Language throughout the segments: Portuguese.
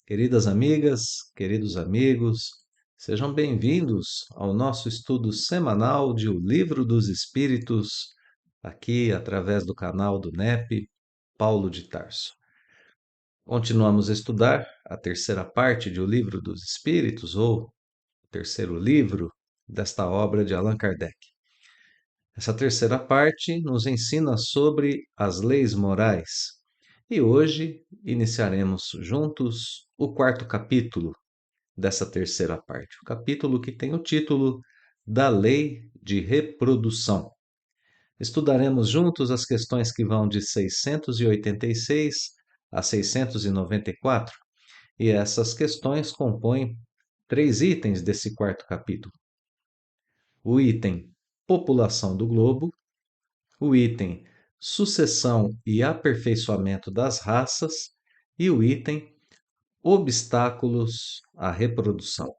Queridas amigas, queridos amigos, sejam bem-vindos ao nosso estudo semanal de O Livro dos Espíritos, aqui através do canal do NEP, Paulo de Tarso. Continuamos a estudar a terceira parte de O Livro dos Espíritos, ou o terceiro livro desta obra de Allan Kardec. Essa terceira parte nos ensina sobre as leis morais. E hoje iniciaremos juntos o quarto capítulo dessa terceira parte, o capítulo que tem o título da Lei de Reprodução. Estudaremos juntos as questões que vão de 686 a 694, e essas questões compõem 3 itens desse quarto capítulo. O item População do Globo, o item Sucessão e Aperfeiçoamento das Raças e o item Obstáculos à Reprodução.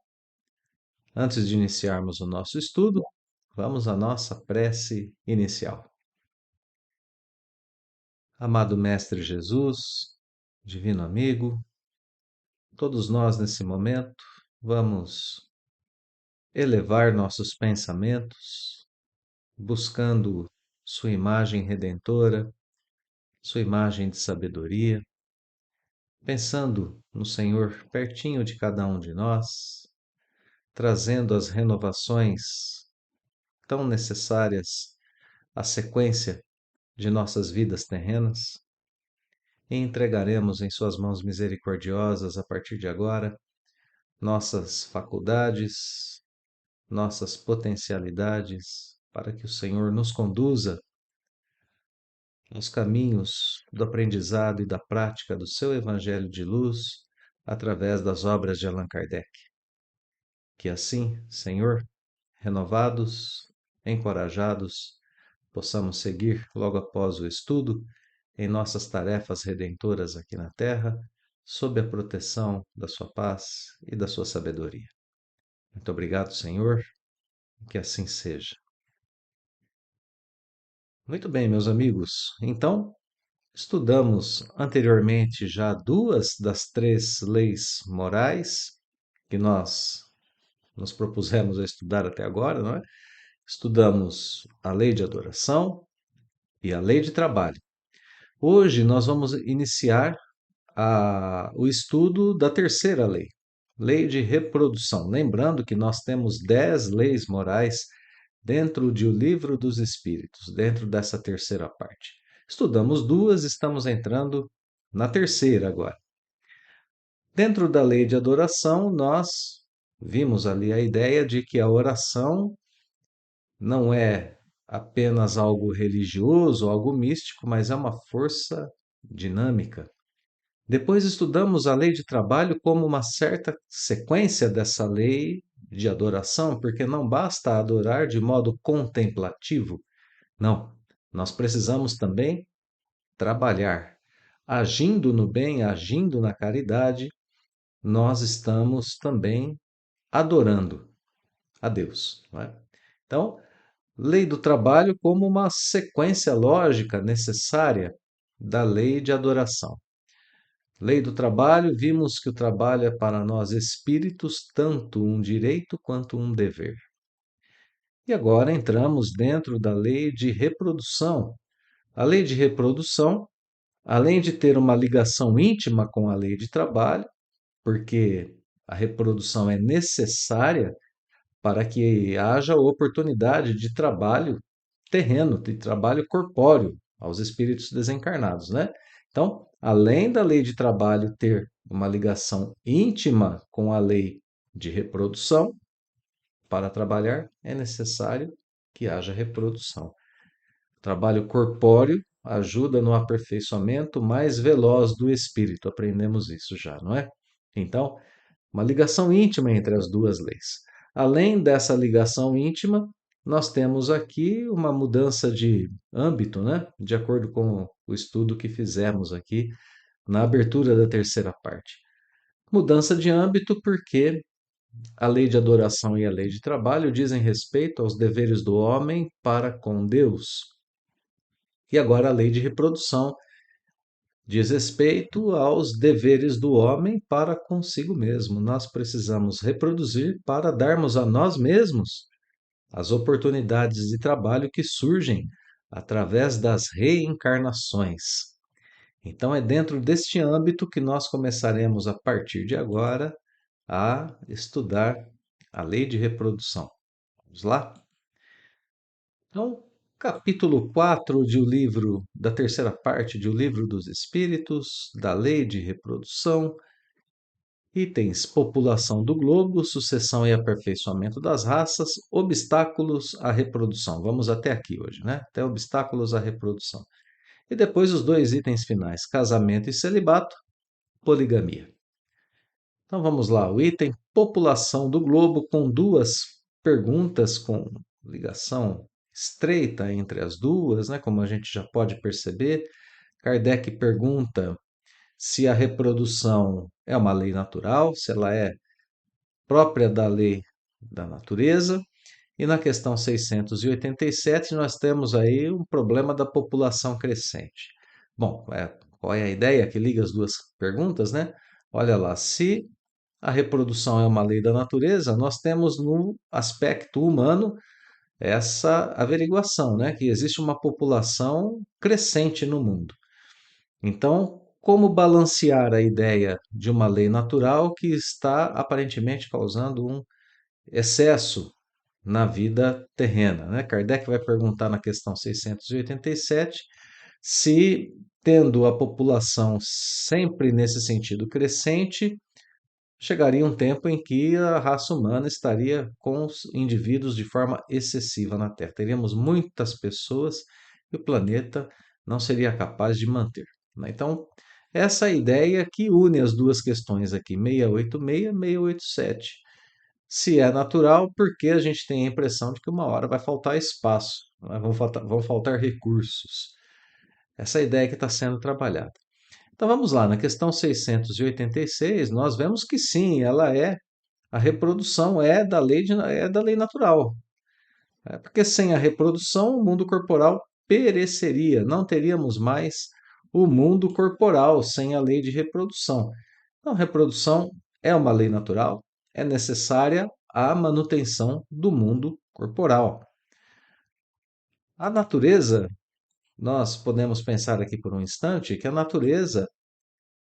Antes de iniciarmos o nosso estudo, vamos à nossa prece inicial. Amado Mestre Jesus, Divino Amigo, todos nós nesse momento vamos elevar nossos pensamentos, buscando Sua imagem redentora, Sua imagem de sabedoria, pensando no Senhor pertinho de cada um de nós, trazendo as renovações tão necessárias à sequência de nossas vidas terrenas, e entregaremos em Suas mãos misericordiosas, a partir de agora, nossas faculdades, nossas potencialidades, para que o Senhor nos conduza nos caminhos do aprendizado e da prática do Seu Evangelho de luz, através das obras de Allan Kardec. Que assim, Senhor, renovados, encorajados, possamos seguir logo após o estudo em nossas tarefas redentoras aqui na Terra, sob a proteção da Sua paz e da Sua sabedoria. Muito obrigado, Senhor, que assim seja. Muito bem, meus amigos. Então, estudamos anteriormente já 2 das 3 leis morais que nós nos propusemos a estudar até agora, não é? Estudamos a lei de adoração e a lei de trabalho. Hoje nós vamos iniciar o estudo da terceira lei, lei de reprodução. Lembrando que nós temos 10 leis morais dentro de O Livro dos Espíritos, dentro dessa terceira parte. Estudamos 2, estamos entrando na terceira agora. Dentro da lei de adoração, nós vimos ali a ideia de que a oração não é apenas algo religioso, algo místico, mas é uma força dinâmica. Depois estudamos a lei de trabalho como uma certa sequência dessa lei de adoração, porque não basta adorar de modo contemplativo. Não, nós precisamos também trabalhar. Agindo no bem, agindo na caridade, nós estamos também adorando a Deus, não é? Então, lei do trabalho como uma sequência lógica necessária da lei de adoração. Lei do trabalho, vimos que o trabalho é para nós espíritos tanto um direito quanto um dever. E agora entramos dentro da lei de reprodução. A lei de reprodução, além de ter uma ligação íntima com a lei de trabalho, porque a reprodução é necessária para que haja oportunidade de trabalho terreno, de trabalho corpóreo aos espíritos desencarnados, né? Então, além da lei de trabalho ter uma ligação íntima com a lei de reprodução, para trabalhar é necessário que haja reprodução. O trabalho corpóreo ajuda no aperfeiçoamento mais veloz do espírito, aprendemos isso já, não é? Então, uma ligação íntima entre as 2 leis. Além dessa ligação íntima, nós temos aqui uma mudança de âmbito, né? De acordo com o estudo que fizemos aqui na abertura da terceira parte. Mudança de âmbito porque a lei de adoração e a lei de trabalho dizem respeito aos deveres do homem para com Deus. E agora a lei de reprodução Diz respeito aos deveres do homem para consigo mesmo. Nós precisamos reproduzir para darmos a nós mesmos as oportunidades de trabalho que surgem através das reencarnações. Então, é dentro deste âmbito que nós começaremos, a partir de agora, a estudar a lei de reprodução. Vamos lá? Então, capítulo 4 de o livro, da terceira parte de O Livro dos Espíritos, da Lei de Reprodução, itens: população do globo, sucessão e aperfeiçoamento das raças, obstáculos à reprodução. Vamos até aqui hoje, né? Até obstáculos à reprodução. E depois os dois itens finais: casamento e celibato, poligamia. Então vamos lá, o item população do globo, com duas perguntas com ligação estreita entre as duas, né? Como a gente já pode perceber. Kardec pergunta se a reprodução é uma lei natural, se ela é própria da lei da natureza. E na questão 687, nós temos aí um problema da população crescente. Bom, qual é a ideia que liga as duas perguntas, né? Olha lá, se a reprodução é uma lei da natureza, nós temos no aspecto humano essa averiguação, né? Que existe uma população crescente no mundo. Então, como balancear a ideia de uma lei natural que está aparentemente causando um excesso na vida terrena, né? Kardec vai perguntar na questão 687 se, tendo a população sempre nesse sentido crescente, chegaria um tempo em que a raça humana estaria com os indivíduos de forma excessiva na Terra. Teríamos muitas pessoas e o planeta não seria capaz de manter, né? Então, essa é a ideia que une as duas questões aqui, 686 e 687. Se é natural, porque a gente tem a impressão de que uma hora vai faltar espaço, né? Vão faltar recursos. Essa é a ideia que está sendo trabalhada. Então vamos lá, na questão 686, nós vemos que sim, a reprodução é da lei natural. Porque sem a reprodução, o mundo corporal pereceria, não teríamos mais o mundo corporal sem a lei de reprodução. Então, reprodução é uma lei natural, é necessária à manutenção do mundo corporal. A natureza, nós podemos pensar aqui por um instante que a natureza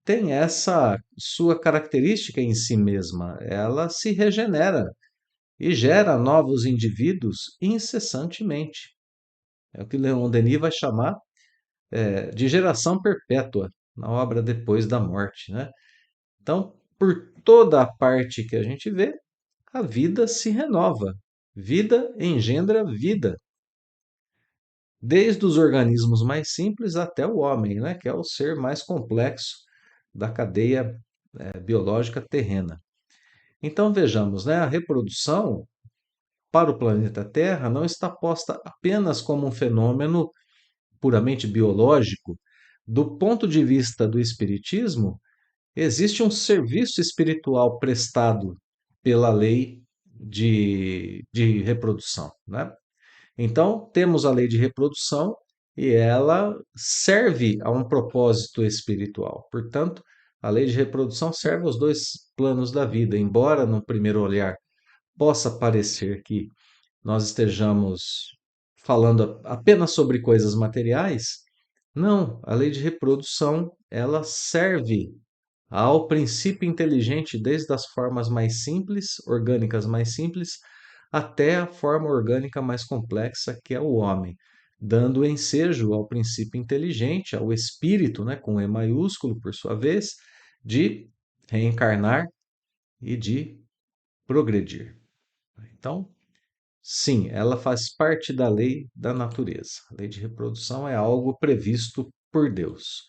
tem essa sua característica em si mesma. Ela se regenera e gera novos indivíduos incessantemente. É o que Leon Denis vai chamar de geração perpétua na obra Depois da Morte, né? Então, por toda a parte que a gente vê, a vida se renova. Vida engendra vida, desde os organismos mais simples até o homem, né? Que é o ser mais complexo da cadeia biológica terrena. Então vejamos, né? A reprodução para o planeta Terra não está posta apenas como um fenômeno puramente biológico. Do ponto de vista do espiritismo, existe um serviço espiritual prestado pela lei de reprodução, né? Então, temos a lei de reprodução e ela serve a um propósito espiritual. Portanto, a lei de reprodução serve aos dois planos da vida, embora, no primeiro olhar, possa parecer que nós estejamos falando apenas sobre coisas materiais. Não, a lei de reprodução, ela serve ao princípio inteligente desde as formas mais simples, orgânicas mais simples, até a forma orgânica mais complexa, que é o homem, dando ensejo ao princípio inteligente, ao espírito, né, com E maiúsculo, por sua vez, de reencarnar e de progredir. Então, sim, ela faz parte da lei da natureza. A lei de reprodução é algo previsto por Deus.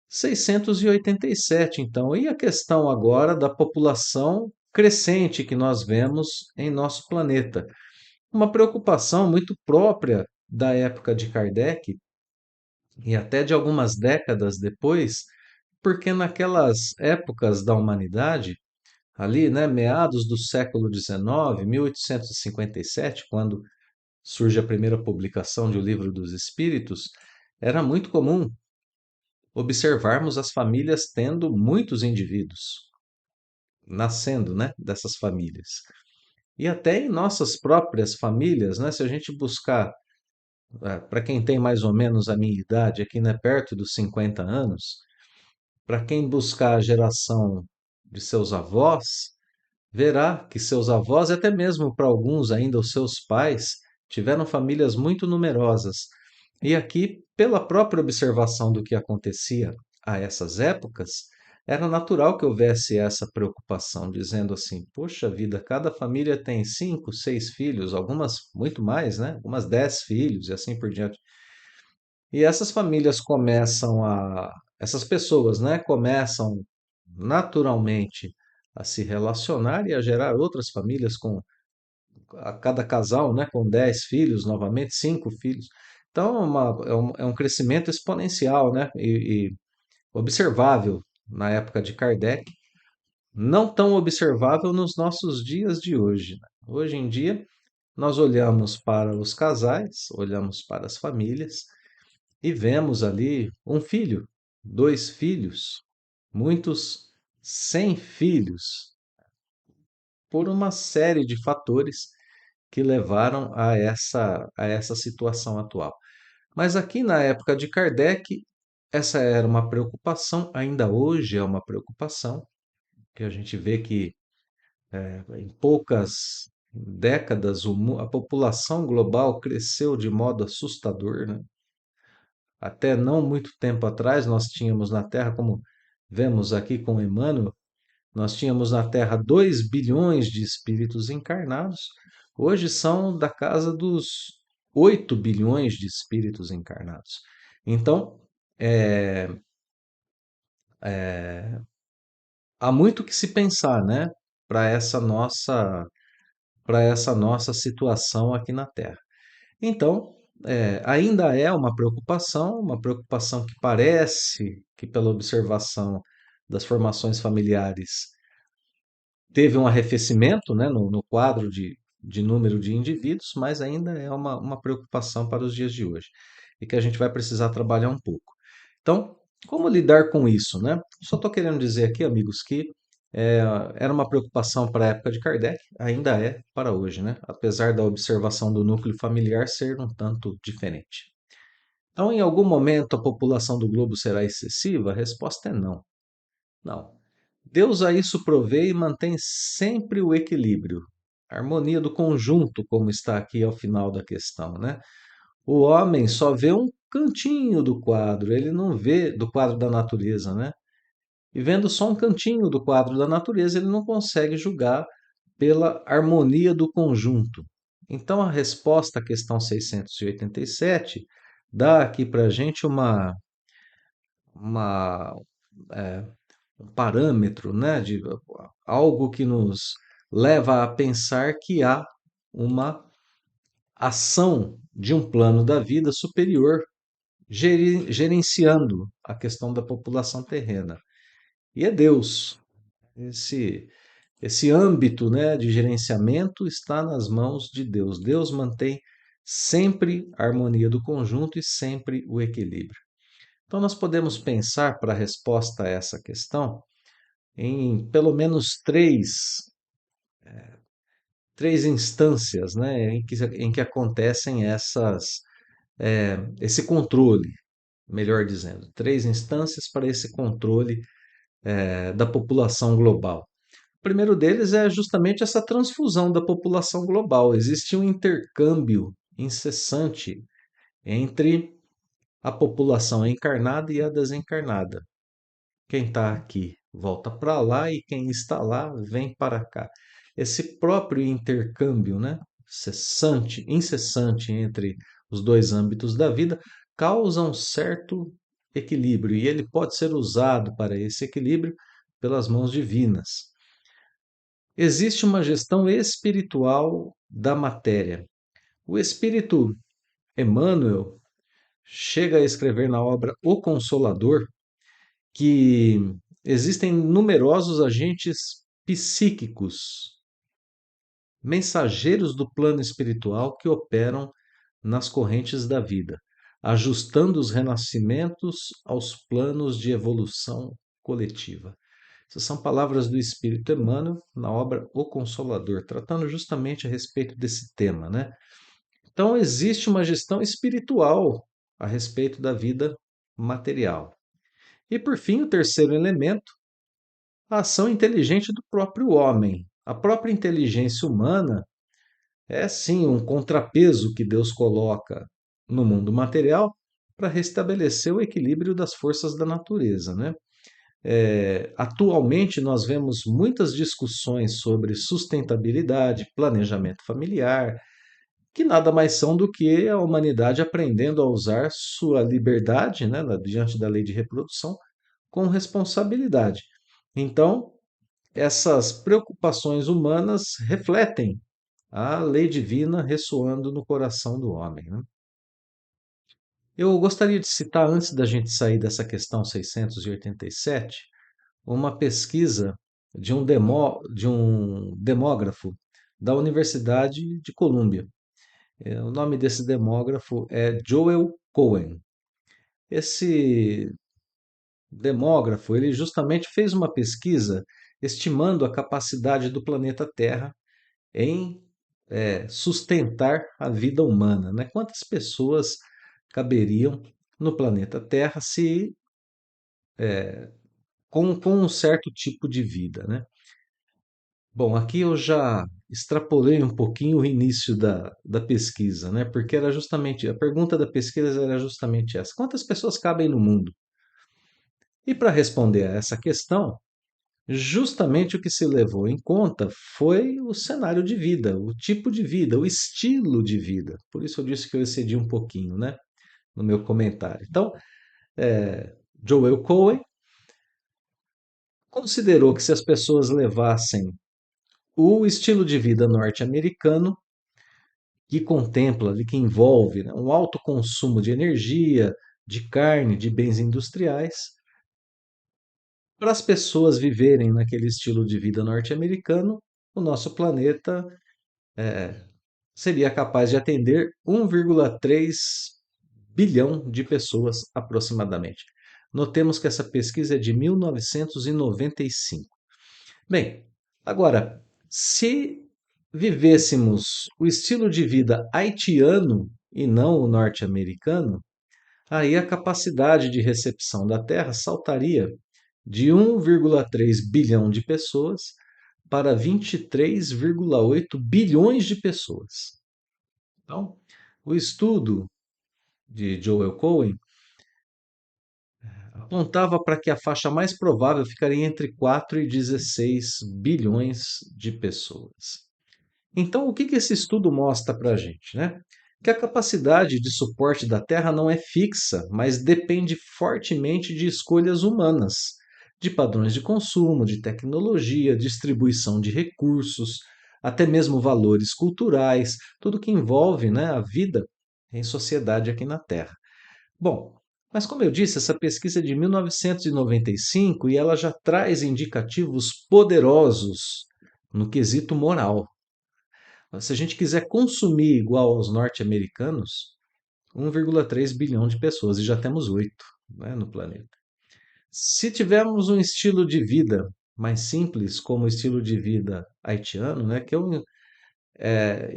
687, então. E a questão agora da população crescente que nós vemos em nosso planeta? Uma preocupação muito própria da época de Kardec e até de algumas décadas depois, porque naquelas épocas da humanidade, ali, né, meados do século XIX, 1857, quando surge a primeira publicação de O Livro dos Espíritos, era muito comum observarmos as famílias tendo muitos indivíduos, nascendo, né, dessas famílias. E até em nossas próprias famílias, né, se a gente buscar, para quem tem mais ou menos a minha idade, aqui, né, perto dos 50 anos, para quem buscar a geração de seus avós, verá que seus avós, e até mesmo para alguns ainda os seus pais, tiveram famílias muito numerosas. E aqui, pela própria observação do que acontecia a essas épocas, era natural que houvesse essa preocupação, dizendo assim: poxa vida, cada família tem 5, 6 filhos, algumas muito mais, né? Algumas 10 filhos e assim por diante. E essas famílias essas pessoas, né, começam naturalmente a se relacionar e a gerar outras famílias com a cada casal, né, com 10 filhos, novamente 5 filhos. Então, é um crescimento exponencial, né, e observável na época de Kardec, não tão observável nos nossos dias de hoje, né? Hoje em dia, nós olhamos para os casais, olhamos para as famílias e vemos ali um filho, 2 filhos, muitos sem filhos, por uma série de fatores que levaram a essa situação atual. Mas aqui na época de Kardec, essa era uma preocupação, ainda hoje é uma preocupação, que a gente vê que em poucas décadas a população global cresceu de modo assustador, né? Até não muito tempo atrás, nós tínhamos na Terra, como vemos aqui com Emmanuel, nós tínhamos na Terra 2 bilhões de espíritos encarnados. Hoje são da casa dos 8 bilhões de espíritos encarnados. Então, é, há muito que se pensar, né, para essa nossa situação aqui na Terra. Então, ainda é uma preocupação que parece que, pela observação das formações familiares, teve um arrefecimento, né, no quadro de número de indivíduos, mas ainda é uma preocupação para os dias de hoje e que a gente vai precisar trabalhar um pouco. Então, como lidar com isso, né? Só estou querendo dizer aqui, amigos, que é, era uma preocupação para a época de Kardec, ainda é para hoje, né? Apesar da observação do núcleo familiar ser um tanto diferente. Então, em algum momento a população do globo será excessiva? A resposta é não. Não. Deus a isso provê e mantém sempre o equilíbrio, a harmonia do conjunto, como está aqui ao final da questão, né? O homem só vê um cantinho do quadro, ele não vê do quadro da natureza, né? E vendo só um cantinho do quadro da natureza, ele não consegue julgar pela harmonia do conjunto. Então, a resposta à questão 687 dá aqui para a gente uma, é, um parâmetro, né, de algo que nos leva a pensar que há uma ação de um plano da vida superior gerenciando a questão da população terrena. E é Deus. Esse, esse âmbito, né, de gerenciamento está nas mãos de Deus. Deus mantém sempre a harmonia do conjunto e sempre o equilíbrio. Então, nós podemos pensar para a resposta a essa questão em pelo menos três instâncias, né, em que acontecem esse controle, melhor dizendo, 3 instâncias para esse controle da população global. O primeiro deles é justamente essa transfusão da população global. Existe um intercâmbio incessante entre a população encarnada e a desencarnada. Quem está aqui volta para lá e quem está lá vem para cá. Esse próprio intercâmbio, né, incessante entre os dois âmbitos da vida causa um certo equilíbrio e ele pode ser usado para esse equilíbrio pelas mãos divinas. Existe uma gestão espiritual da matéria. O espírito Emmanuel chega a escrever na obra O Consolador que existem numerosos agentes psíquicos, mensageiros do plano espiritual que operam nas correntes da vida. ajustando os renascimentos aos planos de evolução coletiva. Essas são palavras do Espírito Emmanuel na obra O Consolador, tratando justamente a respeito desse tema, né? Então, existe uma gestão espiritual a respeito da vida material. E, por fim, o terceiro elemento, a ação inteligente do próprio homem. A própria inteligência humana é, sim, um contrapeso que Deus coloca no mundo material para restabelecer o equilíbrio das forças da natureza, né? Atualmente, nós vemos muitas discussões sobre sustentabilidade, planejamento familiar, que nada mais são do que a humanidade aprendendo a usar sua liberdade, né, diante da lei de reprodução, com responsabilidade. Então, essas preocupações humanas refletem a lei divina ressoando no coração do homem, né? Eu gostaria de citar, antes da gente sair dessa questão 687, uma pesquisa de um demógrafo da Universidade de Colômbia. O nome desse demógrafo é Joel Cohen. Esse demógrafo, ele justamente fez uma pesquisa estimando a capacidade do planeta Terra em sustentar a vida humana, né? Quantas pessoas caberiam no planeta Terra se com um certo tipo de vida, né? Bom, aqui eu já extrapolei um pouquinho o início da pesquisa, né? Porque era justamente, a pergunta da pesquisa era justamente essa: quantas pessoas cabem no mundo? E para responder a essa questão, justamente o que se levou em conta foi o cenário de vida, o tipo de vida, o estilo de vida. Por isso eu disse que eu excedi um pouquinho, né, no meu comentário. Então, Joel Cohen considerou que se as pessoas levassem o estilo de vida norte-americano, que contempla, ali, que envolve, né, um alto consumo de energia, de carne, de bens industriais, para as pessoas viverem naquele estilo de vida norte-americano, o nosso planeta seria capaz de atender 1,3 bilhão de pessoas aproximadamente. Notemos que essa pesquisa é de 1995. Bem, agora, se vivêssemos o estilo de vida haitiano e não o norte-americano, aí a capacidade de recepção da Terra saltaria de 1,3 bilhão de pessoas para 23,8 bilhões de pessoas. Então, o estudo de Joel Cohen apontava para que a faixa mais provável ficaria entre 4 e 16 bilhões de pessoas. Então, o que esse estudo mostra para a gente, né? Que a capacidade de suporte da Terra não é fixa, mas depende fortemente de escolhas humanas, de padrões de consumo, de tecnologia, distribuição de recursos, até mesmo valores culturais, tudo que envolve, né, a vida em sociedade aqui na Terra. Bom, mas como eu disse, essa pesquisa é de 1995 e ela já traz indicativos poderosos no quesito moral. Se a gente quiser consumir igual aos norte-americanos, 1,3 bilhão de pessoas, e já temos 8, né, no planeta. Se tivermos um estilo de vida mais simples, como o estilo de vida haitiano, né, que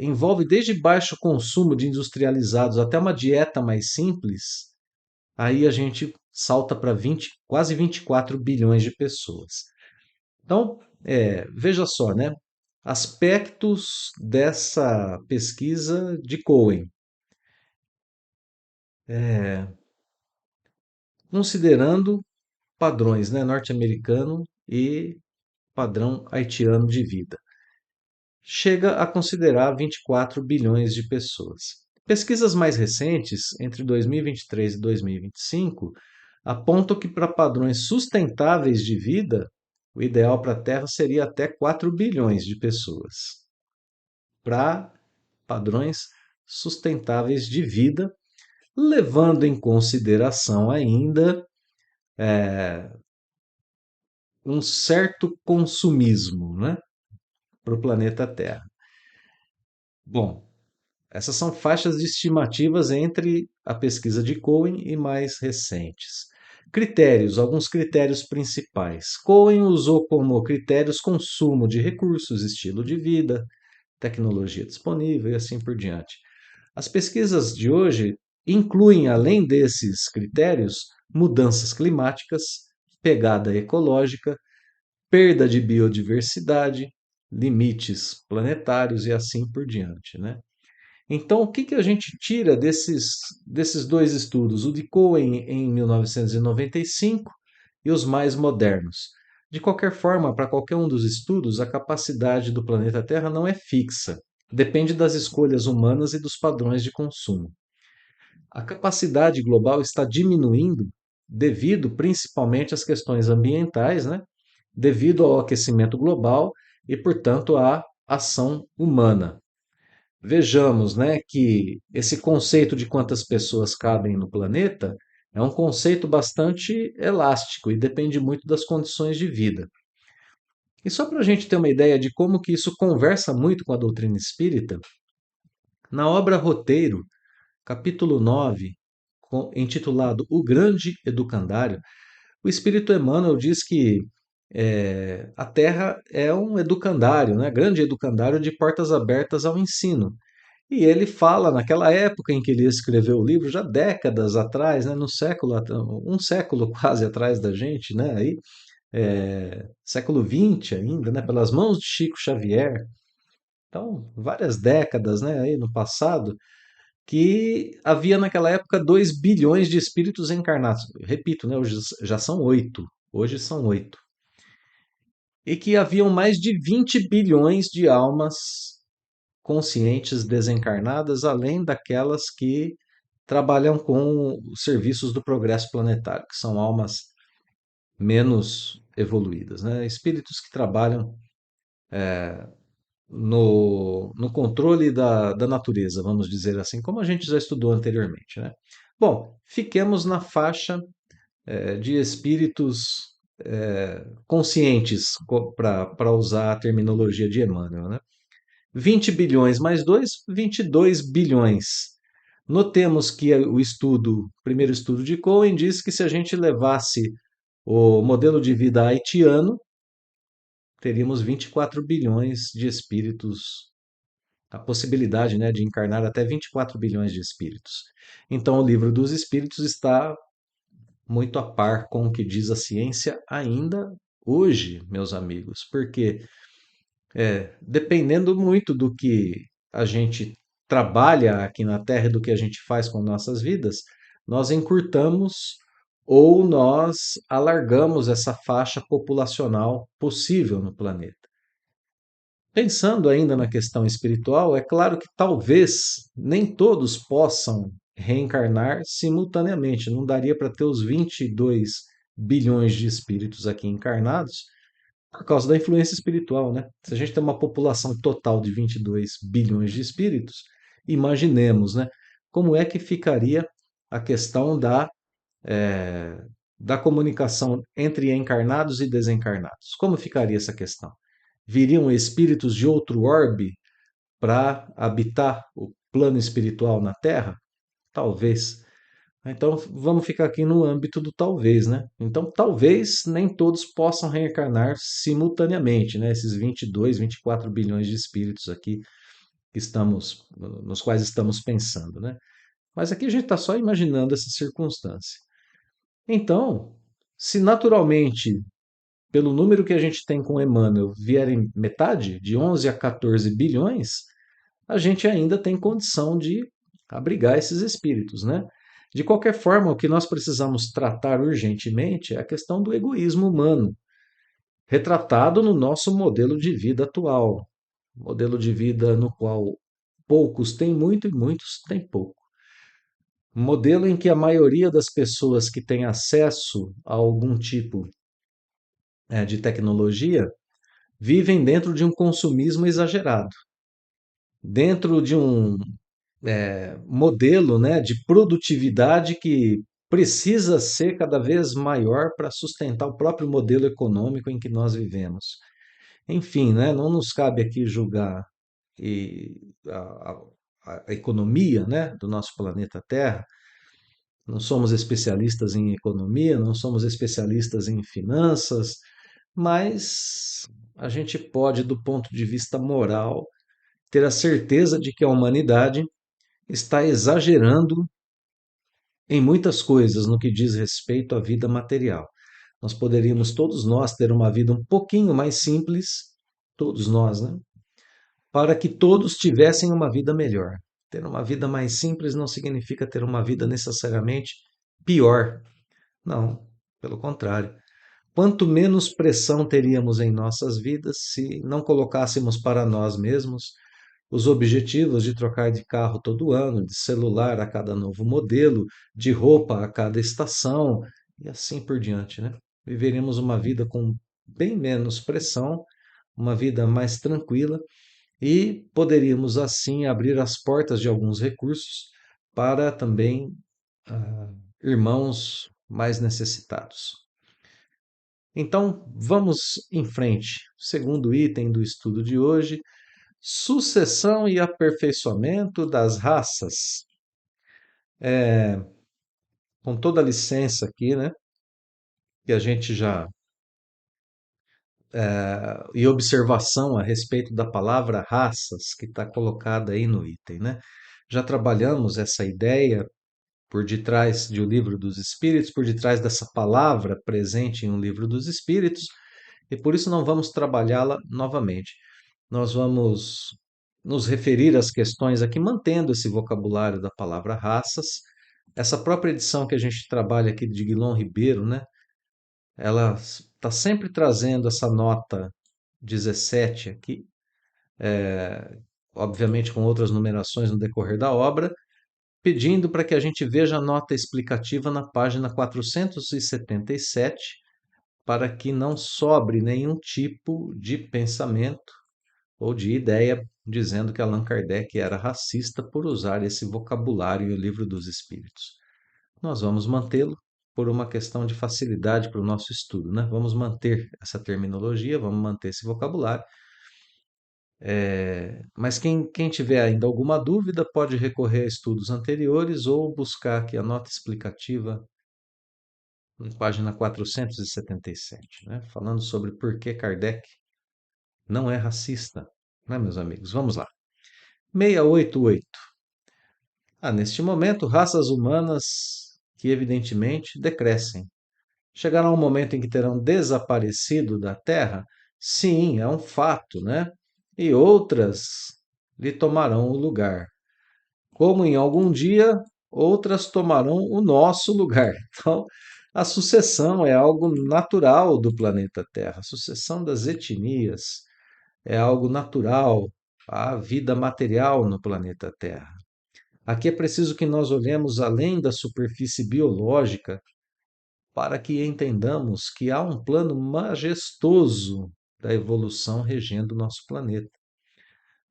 envolve desde baixo consumo de industrializados até uma dieta mais simples, aí a gente salta para 20, quase 24 bilhões de pessoas. Então, veja só, né? Aspectos dessa pesquisa de Cohen, considerando padrões, né, norte-americano e padrão haitiano de vida. Chega a considerar 24 bilhões de pessoas. Pesquisas mais recentes, entre 2023 e 2025, apontam que para padrões sustentáveis de vida, o ideal para a Terra seria até 4 bilhões de pessoas. Para padrões sustentáveis de vida, levando em consideração ainda um certo consumismo, né, para o planeta Terra. Bom, Essas são faixas de estimativas entre a pesquisa de Cohen e mais recentes. Critérios, alguns critérios principais. Cohen usou como critérios consumo de recursos, estilo de vida, tecnologia disponível e assim por diante. As pesquisas de hoje incluem, além desses critérios, mudanças climáticas, pegada ecológica, perda de biodiversidade, limites planetários e assim por diante, né? Então, o que que a gente tira desses dois estudos, o de Cohen em 1995 e os mais modernos? De qualquer forma, para qualquer um dos estudos, a capacidade do planeta Terra não é fixa. Depende das escolhas humanas e dos padrões de consumo. A capacidade global está diminuindo devido principalmente às questões ambientais, né? Devido ao aquecimento global e, portanto, à ação humana. Vejamos, né, que esse conceito de quantas pessoas cabem no planeta é um conceito bastante elástico e depende muito das condições de vida. E só para a gente ter uma ideia de como que isso conversa muito com a doutrina espírita, na obra Roteiro, capítulo 9, intitulado O Grande Educandário, o Espírito Emmanuel diz que a Terra é um educandário, né? Grande educandário de portas abertas ao ensino. E ele fala, naquela época em que ele escreveu o livro, já décadas atrás, né, no século, um século quase atrás da gente, né, aí, século XX ainda, né, pelas mãos de Chico Xavier, então várias décadas, né, aí no passado, que havia naquela época 2 bilhões de espíritos encarnados. Repito, né, hoje já são 8, hoje são 8. E que haviam mais de 20 bilhões de almas conscientes desencarnadas, além daquelas que trabalham com os serviços do progresso planetário, que são almas menos evoluídas, né? Espíritos que trabalham no controle da natureza, vamos dizer assim, como a gente já estudou anteriormente, né? Bom, fiquemos na faixa de espíritos conscientes, para usar a terminologia de Emmanuel, né? 20 bilhões mais 2, 22 bilhões. Notemos que o primeiro estudo de Cohen diz que se a gente levasse o modelo de vida haitiano, teríamos 24 bilhões de espíritos, a possibilidade, né, de encarnar até 24 bilhões de espíritos. Então, o livro dos espíritos está muito a par com o que diz a ciência ainda hoje, meus amigos, porque dependendo muito do que a gente trabalha aqui na Terra e do que a gente faz com nossas vidas, nós encurtamos ou nós alargamos essa faixa populacional possível no planeta. Pensando ainda na questão espiritual, é claro que talvez nem todos possam reencarnar simultaneamente. Não daria para ter os 22 bilhões de espíritos aqui encarnados por causa da influência espiritual, né? Se a gente tem uma população total de 22 bilhões de espíritos, imaginemos, né? Como é que ficaria a questão da comunicação entre encarnados e desencarnados? Como ficaria essa questão? Viriam espíritos de outro orbe para habitar o plano espiritual na Terra? Talvez. Então vamos ficar aqui no âmbito do talvez, né? Então talvez nem todos possam reencarnar simultaneamente, né? Esses 22, 24 bilhões de espíritos aqui que estamos, nos quais estamos pensando, né? Mas aqui a gente está só imaginando essa circunstância. Então, se naturalmente, pelo número que a gente tem com Emmanuel, vierem metade, de 11 a 14 bilhões, a gente ainda tem condição de abrigar esses espíritos, né? De qualquer forma, o que nós precisamos tratar urgentemente é a questão do egoísmo humano, retratado no nosso modelo de vida atual, modelo de vida no qual poucos têm muito e muitos têm pouco. Um modelo em que a maioria das pessoas que têm acesso a algum tipo de tecnologia vivem dentro de um consumismo exagerado, dentro de um modelo, né, de produtividade que precisa ser cada vez maior para sustentar o próprio modelo econômico em que nós vivemos. Enfim, né, não nos cabe aqui julgar e, a economia, né, do nosso planeta Terra. Não somos especialistas em economia, não somos especialistas em finanças, mas a gente pode, do ponto de vista moral, ter a certeza de que a humanidade está exagerando em muitas coisas no que diz respeito à vida material. Nós poderíamos, todos nós, ter uma vida um pouquinho mais simples, todos nós, né? Para que todos tivessem uma vida melhor. Ter uma vida mais simples não significa ter uma vida necessariamente pior. Não, pelo contrário. Quanto menos pressão teríamos em nossas vidas se não colocássemos para nós mesmos os objetivos de trocar de carro todo ano, de celular a cada novo modelo, de roupa a cada estação e assim por diante, né? Viveríamos uma vida com bem menos pressão, uma vida mais tranquila e poderíamos assim abrir as portas de alguns recursos para também irmãos mais necessitados. Então, vamos em frente. Segundo item do estudo de hoje, sucessão e aperfeiçoamento das raças. Com toda a licença aqui, né, que a gente já e observação a respeito da palavra raças que está colocada aí no item, né? Já trabalhamos essa ideia por detrás de O Livro dos Espíritos, por detrás dessa palavra presente em O Livro dos Espíritos, e por isso não vamos trabalhá-la novamente. Nós vamos nos referir às questões aqui, mantendo esse vocabulário da palavra raças. Essa própria edição que a gente trabalha aqui de Guilom Ribeiro, né? Ela está sempre trazendo essa nota 17 aqui, obviamente com outras numerações no decorrer da obra, pedindo para que a gente veja a nota explicativa na página 477, para que não sobre nenhum tipo de pensamento ou de ideia dizendo que Allan Kardec era racista por usar esse vocabulário em O Livro dos Espíritos. Nós vamos mantê-lo por uma questão de facilidade para o nosso estudo, né? Vamos manter essa terminologia, vamos manter esse vocabulário. Mas quem tiver ainda alguma dúvida pode recorrer a estudos anteriores ou buscar aqui a nota explicativa na página 477, né? Falando sobre por que Kardec não é racista, né, meus amigos? Vamos lá. 688. Neste momento, raças humanas que evidentemente decrescem. Chegará um momento em que terão desaparecido da Terra? Sim, é um fato, né? E outras lhe tomarão o lugar. Como em algum dia, outras tomarão o nosso lugar. Então, a sucessão é algo natural do planeta Terra. A sucessão das etnias é algo natural à vida material no planeta Terra. Aqui é preciso que nós olhemos além da superfície biológica para que entendamos que há um plano majestoso da evolução regendo o nosso planeta.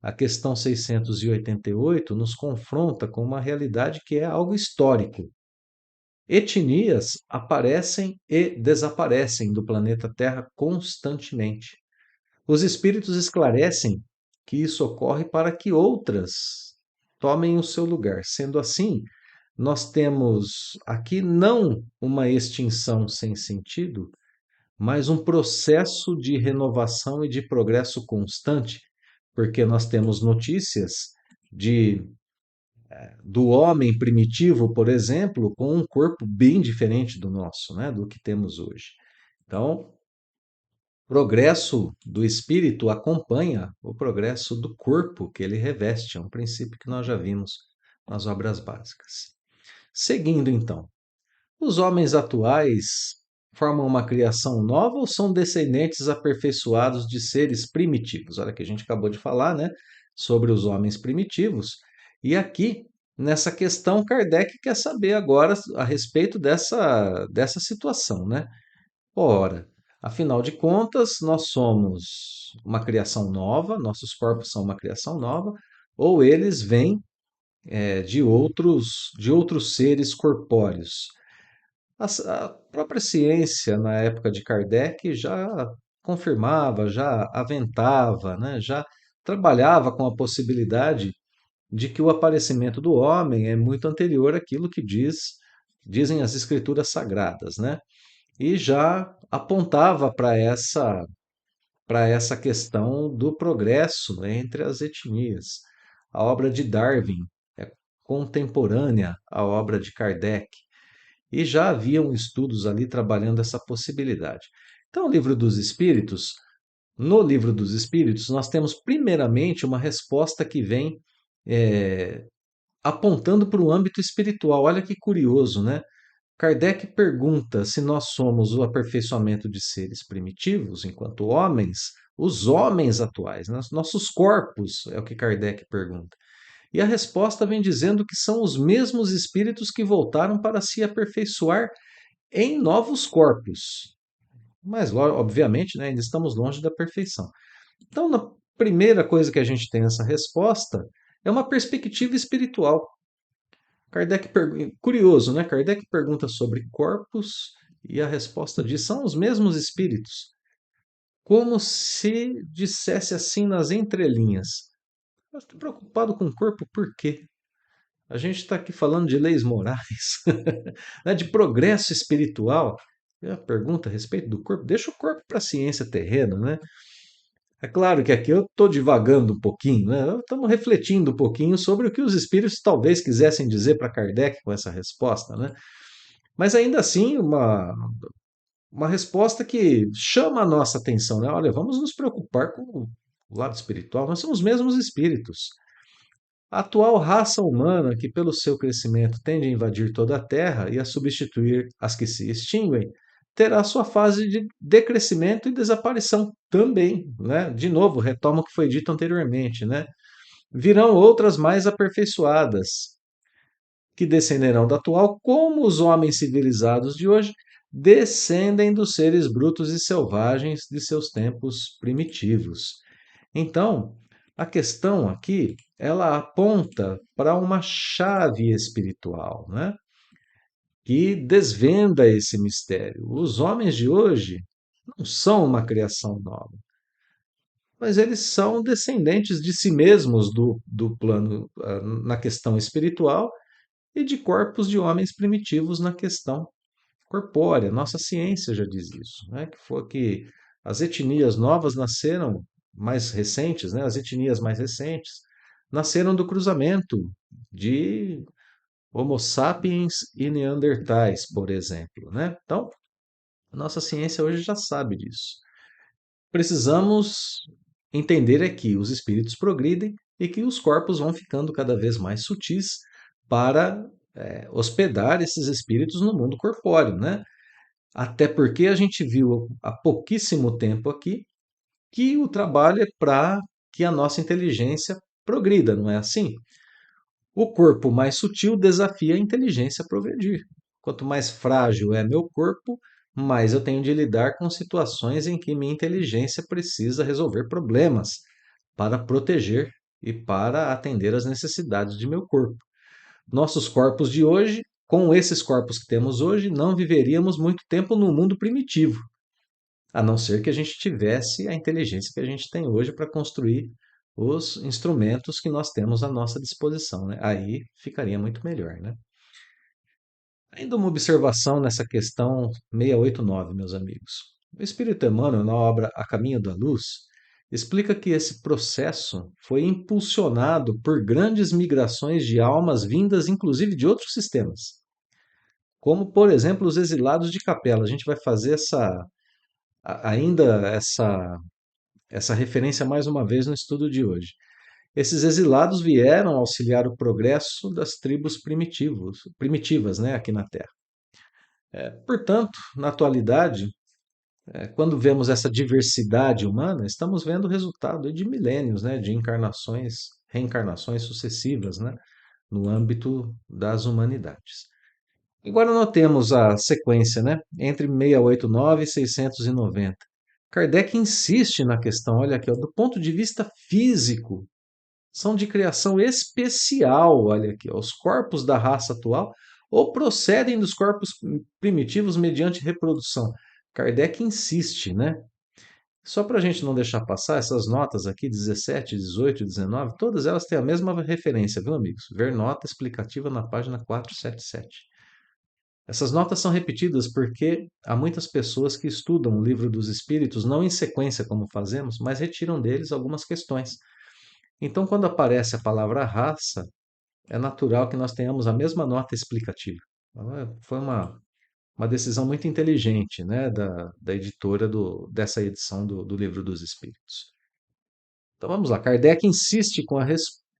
A questão 688 nos confronta com uma realidade que é algo histórico. Etnias aparecem e desaparecem do planeta Terra constantemente. Os espíritos esclarecem que isso ocorre para que outras tomem o seu lugar. Sendo assim, nós temos aqui não uma extinção sem sentido, mas um processo de renovação e de progresso constante, porque nós temos notícias de do homem primitivo, por exemplo, com um corpo bem diferente do nosso, né, do que temos hoje. Então, o progresso do espírito acompanha o progresso do corpo que ele reveste, é um princípio que nós já vimos nas obras básicas. Seguindo então, os homens atuais formam uma criação nova ou são descendentes aperfeiçoados de seres primitivos? Olha que a gente acabou de falar, né, sobre os homens primitivos. E aqui, nessa questão, Kardec quer saber agora a respeito dessa situação, né? Ora, afinal de contas, nós somos uma criação nova, nossos corpos são uma criação nova, ou eles vêm de outros seres corpóreos. A própria ciência, na época de Kardec, já confirmava, já aventava, né, já trabalhava com a possibilidade de que o aparecimento do homem é muito anterior àquilo que dizem as escrituras sagradas, né? E já apontava para essa questão do progresso entre as etnias. A obra de Darwin é contemporânea à obra de Kardec e já haviam estudos ali trabalhando essa possibilidade. Então, no livro dos Espíritos, nós temos primeiramente uma resposta que vem é, apontando para o âmbito espiritual. Olha que curioso, né? Kardec pergunta se nós somos o aperfeiçoamento de seres primitivos, enquanto homens, os homens atuais, né? Nossos corpos, é o que Kardec pergunta. E a resposta vem dizendo que são os mesmos espíritos que voltaram para se aperfeiçoar em novos corpos. Mas, obviamente, né, ainda estamos longe da perfeição. Então, a primeira coisa que a gente tem nessa resposta é uma perspectiva espiritual. Curioso, né? Kardec pergunta sobre corpos e a resposta diz são os mesmos espíritos. Como se dissesse assim nas entrelinhas. Eu estou preocupado com o corpo por quê? A gente está aqui falando de leis morais, né, de progresso espiritual. E a pergunta a respeito do corpo, deixa o corpo para a ciência terrena, né? É claro que aqui eu estou divagando um pouquinho, né? Estamos refletindo um pouquinho sobre o que os espíritos talvez quisessem dizer para Kardec com essa resposta, né? Mas ainda assim, uma resposta que chama a nossa atenção, né? Olha, vamos nos preocupar com o lado espiritual, nós somos os mesmos espíritos. A atual raça humana, que pelo seu crescimento tende a invadir toda a Terra e a substituir as que se extinguem, terá sua fase de decrescimento e desaparição também, né? De novo, retomo o que foi dito anteriormente, né? Virão outras mais aperfeiçoadas, que descenderão da atual, como os homens civilizados de hoje descendem dos seres brutos e selvagens de seus tempos primitivos. Então, a questão aqui, ela aponta para uma chave espiritual, né? Que desvenda esse mistério. Os homens de hoje não são uma criação nova, mas eles são descendentes de si mesmos do plano na questão espiritual e de corpos de homens primitivos na questão corpórea. Nossa ciência já diz isso, né? Que foi que as etnias novas nasceram mais recentes, né? As etnias mais recentes nasceram do cruzamento de Homo sapiens e Neandertais, por exemplo, né? Então, a nossa ciência hoje já sabe disso. Precisamos entender é que os espíritos progridem e que os corpos vão ficando cada vez mais sutis para hospedar esses espíritos no mundo corpóreo, né? Até porque a gente viu há pouquíssimo tempo aqui que o trabalho é para que a nossa inteligência progrida, não é assim? O corpo mais sutil desafia a inteligência a progredir. Quanto mais frágil é meu corpo, mais eu tenho de lidar com situações em que minha inteligência precisa resolver problemas para proteger e para atender às necessidades de meu corpo. Nossos corpos de hoje, com esses corpos que temos hoje, não viveríamos muito tempo no mundo primitivo, a não ser que a gente tivesse a inteligência que a gente tem hoje para construir os instrumentos que nós temos à nossa disposição, né? Aí ficaria muito melhor, né? Ainda uma observação nessa questão 689, meus amigos. O Espírito Emmanuel, na obra A Caminho da Luz, explica que esse processo foi impulsionado por grandes migrações de almas vindas inclusive de outros sistemas, como, por exemplo, os exilados de Capela. A gente vai fazer ainda essa referência mais uma vez no estudo de hoje. Esses exilados vieram auxiliar o progresso das tribos primitivas, né, aqui na Terra. Portanto, na atualidade, quando vemos essa diversidade humana, estamos vendo o resultado de milênios, né, de encarnações, reencarnações sucessivas, né, no âmbito das humanidades. Agora nós temos a sequência, né, entre 689 e 690. Kardec insiste na questão, olha aqui, ó, do ponto de vista físico, são de criação especial, olha aqui, ó, os corpos da raça atual ou procedem dos corpos primitivos mediante reprodução. Kardec insiste, né? Só para a gente não deixar passar, essas notas aqui, 17, 18, 19, todas elas têm a mesma referência, viu, amigos? Ver nota explicativa na página 477. Essas notas são repetidas porque há muitas pessoas que estudam o livro dos Espíritos, não em sequência como fazemos, mas retiram deles algumas questões. Então, quando aparece a palavra raça, é natural que nós tenhamos a mesma nota explicativa. Então, foi uma decisão muito inteligente, né, da editora dessa edição do Livro dos Espíritos. Então vamos lá, Kardec insiste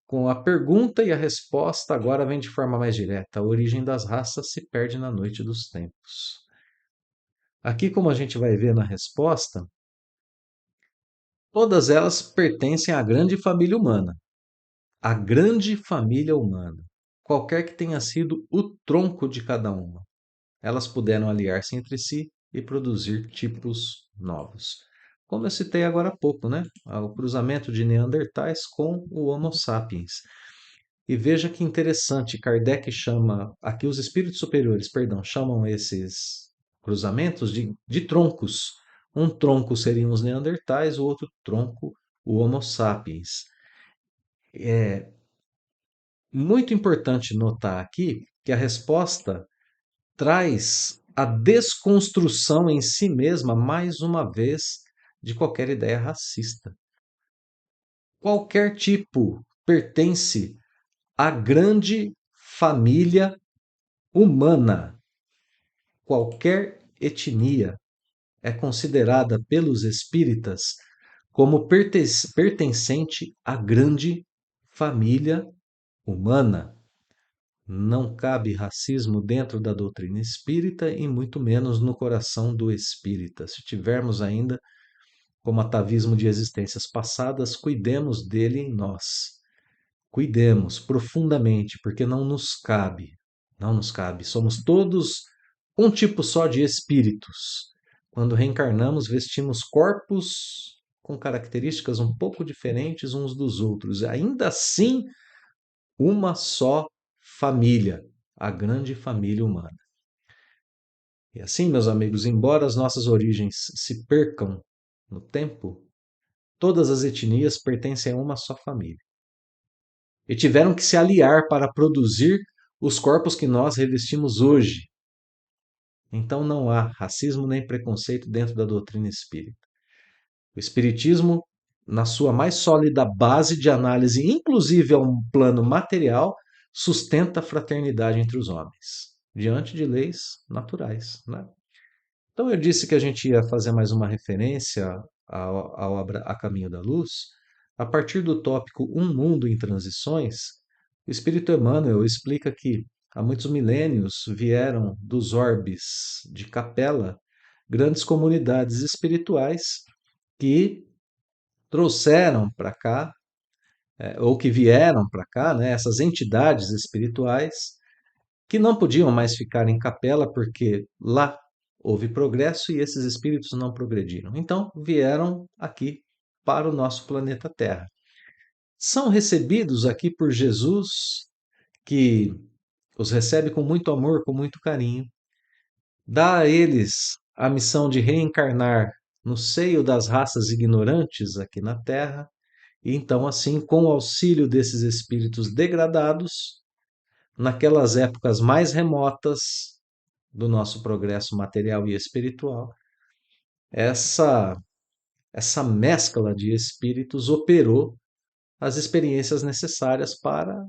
com a pergunta e a resposta agora vem de forma mais direta. A origem das raças se perde na noite dos tempos. Aqui, como a gente vai ver na resposta, todas elas pertencem à grande família humana. A grande família humana. Qualquer que tenha sido o tronco de cada uma. Elas puderam aliar-se entre si e produzir tipos novos. Como eu citei agora há pouco, né? O cruzamento de Neandertais com o Homo sapiens. E veja que interessante, Kardec chama, aqui os espíritos superiores, perdão, chamam esses cruzamentos de troncos. Um tronco seriam os Neandertais, o outro tronco, o Homo sapiens. É muito importante notar aqui que a resposta traz a desconstrução em si mesma, mais uma vez, de qualquer ideia racista. Qualquer tipo pertence à grande família humana. Qualquer etnia é considerada pelos espíritas como pertencente à grande família humana. Não cabe racismo dentro da doutrina espírita e muito menos no coração do espírita. Se tivermos ainda como atavismo de existências passadas, cuidemos dele em nós. Cuidemos profundamente, porque não nos cabe. Não nos cabe. Somos todos um tipo só de espíritos. Quando reencarnamos, vestimos corpos com características um pouco diferentes uns dos outros. Ainda assim, uma só família, a grande família humana. E assim, meus amigos, embora as nossas origens se percam no tempo, todas as etnias pertencem a uma só família. E tiveram que se aliar para produzir os corpos que nós revestimos hoje. Então não há racismo nem preconceito dentro da doutrina espírita. O espiritismo, na sua mais sólida base de análise, inclusive a um plano material, sustenta a fraternidade entre os homens, diante de leis naturais, né? Então eu disse que a gente ia fazer mais uma referência à obra A Caminho da Luz. A partir do tópico Um Mundo em Transições, o Espírito Emmanuel explica que há muitos milênios vieram dos orbes de Capela grandes comunidades espirituais que trouxeram para cá, ou que vieram para cá, né, essas entidades espirituais que não podiam mais ficar em capela porque lá houve progresso e esses espíritos não progrediram. Então vieram aqui para o nosso planeta Terra. São recebidos aqui por Jesus, que os recebe com muito amor, com muito carinho, dá a eles a missão de reencarnar no seio das raças ignorantes aqui na Terra, e então, assim, com o auxílio desses espíritos degradados, naquelas épocas mais remotas do nosso progresso material e espiritual, essa essa mescla de espíritos operou as experiências necessárias para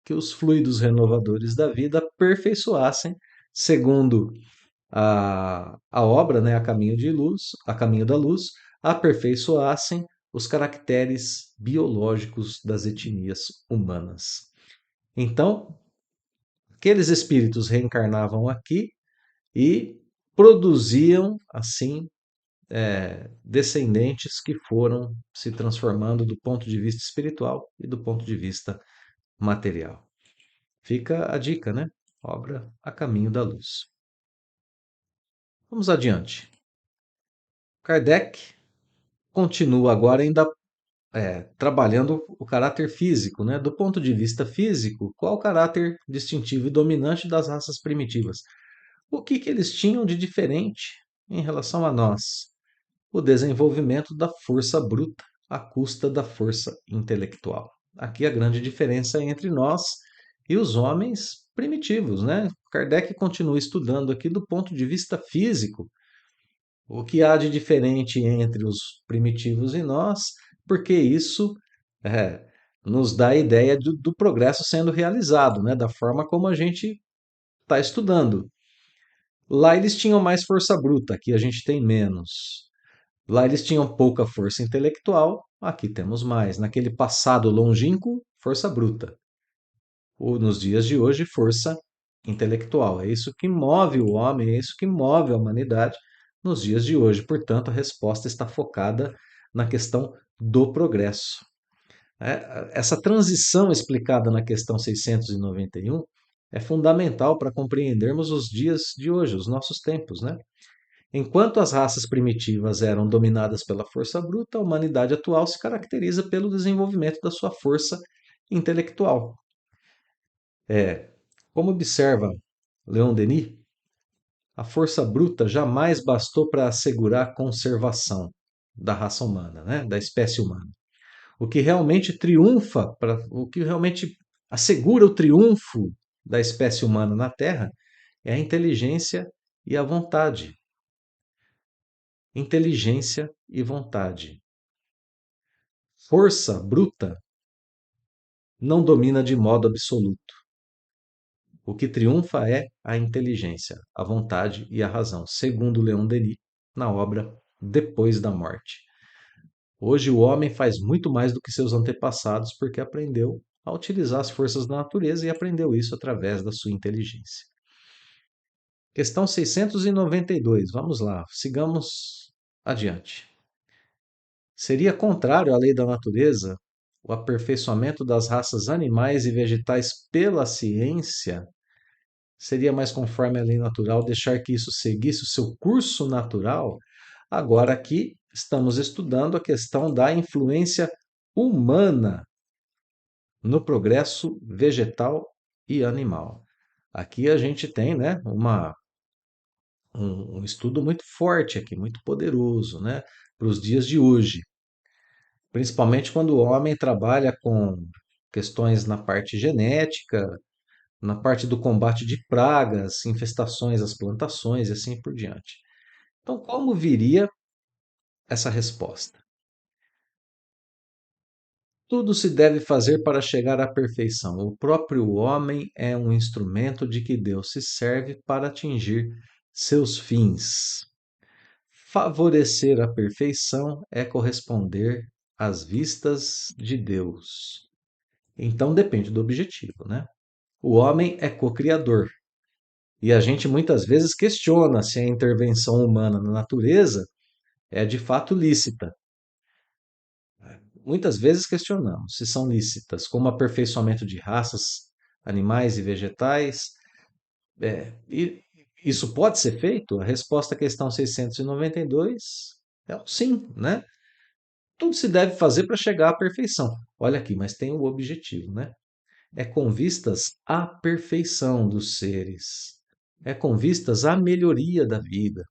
que os fluidos renovadores da vida aperfeiçoassem, segundo a obra, né, a caminho de luz, a caminho da luz, aperfeiçoassem os caracteres biológicos das etnias humanas. Então, aqueles espíritos reencarnavam aqui e produziam, assim, descendentes que foram se transformando do ponto de vista espiritual e do ponto de vista material. Fica a dica, né? Obra A Caminho da Luz. Vamos adiante. Kardec continua agora ainda trabalhando o caráter físico, né? Do ponto de vista físico, qual o caráter distintivo e dominante das raças primitivas? O que eles tinham de diferente em relação a nós? o desenvolvimento da força bruta à custa da força intelectual. Aqui a grande diferença entre nós e os homens primitivos, né? Kardec continua estudando aqui do ponto de vista físico o que há de diferente entre os primitivos e nós, porque isso é, nos dá a ideia do progresso sendo realizado, né? Da forma como a gente está estudando. Lá eles tinham mais força bruta, aqui a gente tem menos. Lá eles tinham pouca força intelectual, aqui temos mais. Naquele passado longínquo, força bruta. Ou nos dias de hoje, força intelectual. É isso que move o homem, é isso que move a humanidade nos dias de hoje. Portanto, a resposta está focada na questão do progresso. Essa transição explicada na questão 691 é fundamental para compreendermos os dias de hoje, os nossos tempos, né? Enquanto as raças primitivas eram dominadas pela força bruta, a humanidade atual se caracteriza pelo desenvolvimento da sua força intelectual. Como observa Leon Denis, a força bruta jamais bastou para assegurar a conservação da raça humana, né? Da espécie humana. O que realmente triunfa, o que realmente assegura o triunfo da espécie humana na Terra é a inteligência e a vontade. Inteligência e vontade. Força bruta não domina de modo absoluto. O que triunfa é a inteligência, a vontade e a razão, segundo Leon Denis, na obra Depois da Morte. Hoje o homem faz muito mais do que seus antepassados porque aprendeu a utilizar as forças da natureza e aprendeu isso através da sua inteligência. Questão 692, vamos lá, sigamos adiante. Seria contrário à lei da natureza o aperfeiçoamento das raças animais e vegetais pela ciência? Seria mais conforme a lei natural deixar que isso seguisse o seu curso natural? Agora aqui estamos estudando a questão da influência humana no progresso vegetal e animal. Aqui a gente tem, né, um estudo muito forte aqui, muito poderoso, né, para os dias de hoje. Principalmente quando o homem trabalha com questões na parte genética, na parte do combate de pragas, infestações às plantações e assim por diante. Então, como viria essa resposta? Tudo se deve fazer para chegar à perfeição. O próprio homem é um instrumento de que Deus se serve para atingir seus fins. Favorecer a perfeição é corresponder às vistas de Deus. Então depende do objetivo, né? O homem é co-criador. E a gente muitas vezes questiona se a intervenção humana na natureza é de fato lícita. Muitas vezes questionamos se são lícitas, como aperfeiçoamento de raças, animais e vegetais. E isso pode ser feito? A resposta à questão 692 é um sim, né? Tudo se deve fazer para chegar à perfeição. Olha aqui, mas tem o objetivo, né? É com vistas à perfeição dos seres. É com vistas à melhoria da vida.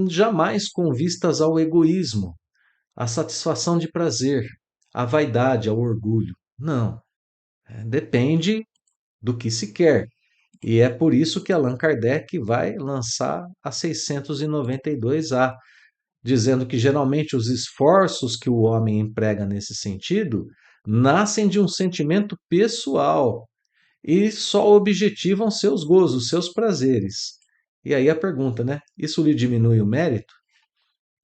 Jamais com vistas ao egoísmo, à satisfação de prazer, à vaidade, ao orgulho. Não. Depende do que se quer. E é por isso que Allan Kardec vai lançar a 692A, dizendo que geralmente os esforços que o homem emprega nesse sentido nascem de um sentimento pessoal e só objetivam seus gozos, seus prazeres. E aí a pergunta, né? Isso lhe diminui o mérito?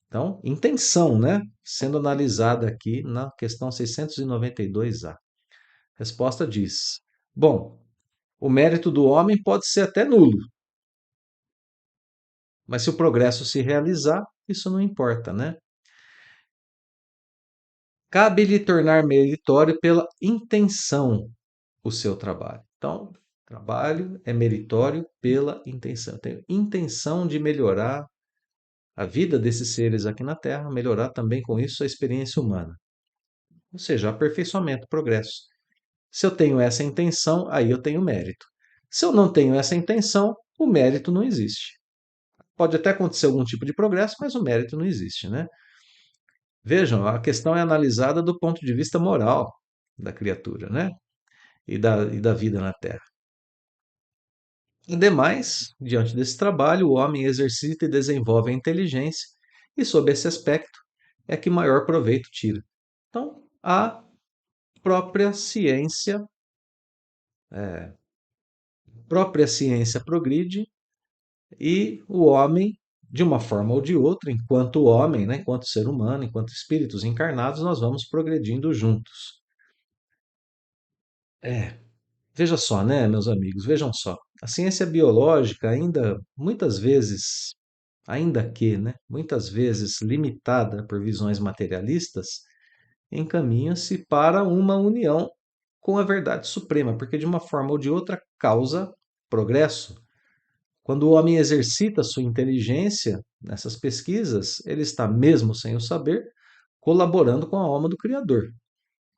Então, intenção, né? Sendo analisada aqui na questão 692A. Resposta diz: bom, o mérito do homem pode ser até nulo, mas se o progresso se realizar, isso não importa, né? Cabe-lhe tornar meritório pela intenção o seu trabalho. Então, trabalho é meritório pela intenção. Eu tenho intenção de melhorar a vida desses seres aqui na Terra, melhorar também com isso a experiência humana. Ou seja, aperfeiçoamento, progresso. Se eu tenho essa intenção, aí eu tenho mérito. Se eu não tenho essa intenção, o mérito não existe. pode até acontecer algum tipo de progresso, mas o mérito não existe, né? Vejam, a questão é analisada do ponto de vista moral da criatura, né? E da vida na Terra. Ademais, diante desse trabalho, o homem exercita e desenvolve a inteligência, e sob esse aspecto é que maior proveito tira. Então, a própria ciência, própria ciência progride e o homem, de uma forma ou de outra, enquanto homem, né, enquanto ser humano, enquanto espíritos encarnados, nós vamos progredindo juntos. É, veja só, né, meus amigos, vejam só. A ciência biológica ainda, muitas vezes, ainda que, né, muitas vezes limitada por visões materialistas, encaminha-se para uma união com a verdade suprema, porque de uma forma ou de outra causa progresso. Quando o homem exercita sua inteligência nessas pesquisas, ele está, mesmo sem o saber, colaborando com a alma do Criador,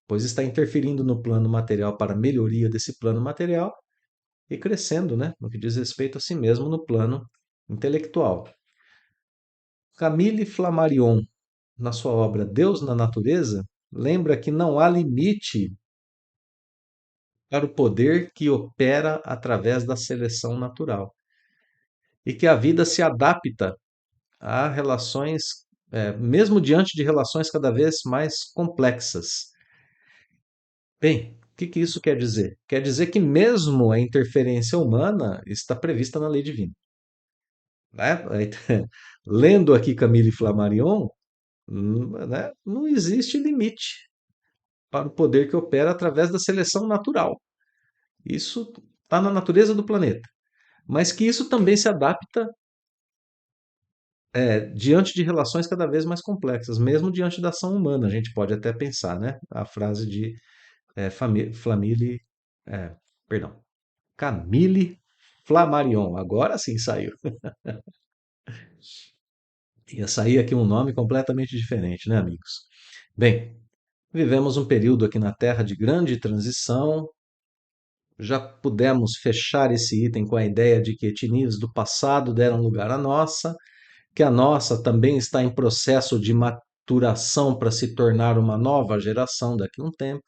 pois está interferindo no plano material para a melhoria desse plano material e crescendo, né, no que diz respeito a si mesmo no plano intelectual. Camille Flammarion, na sua obra Deus na Natureza, lembra que não há limite para o poder que opera através da seleção natural e que a vida se adapta a relações, mesmo diante de relações cada vez mais complexas. Bem, o que isso quer dizer? Quer dizer que mesmo a interferência humana está prevista na lei divina. Né? Lendo aqui Camille Flammarion, né, não existe limite para o poder que opera através da seleção natural. Isso está na natureza do planeta. Mas que isso também se adapta diante de relações cada vez mais complexas, mesmo diante da ação humana. A gente pode até pensar, né? A frase de Flamille, é, perdão, Camille Flammarion. Agora sim saiu. Ia sair aqui um nome completamente diferente, né, amigos? Bem, vivemos um período aqui na Terra de grande transição. Já pudemos fechar esse item com a ideia de que etnias do passado deram lugar à nossa, que a nossa também está em processo de maturação para se tornar uma nova geração daqui a um tempo,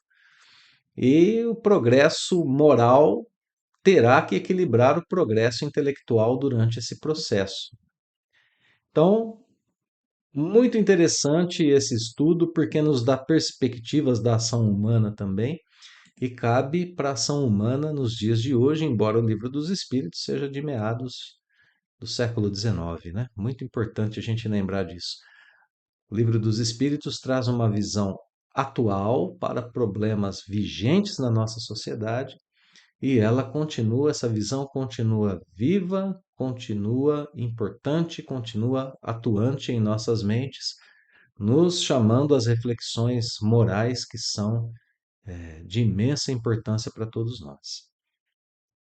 e o progresso moral terá que equilibrar o progresso intelectual durante esse processo. Então, muito interessante esse estudo, porque nos dá perspectivas da ação humana também, e cabe para a ação humana nos dias de hoje, embora o Livro dos Espíritos seja de meados do século XIX, né? Muito importante a gente lembrar disso. O Livro dos Espíritos traz uma visão atual para problemas vigentes na nossa sociedade e essa visão continua viva, continua importante, continua atuante em nossas mentes, nos chamando às reflexões morais que são de imensa importância para todos nós.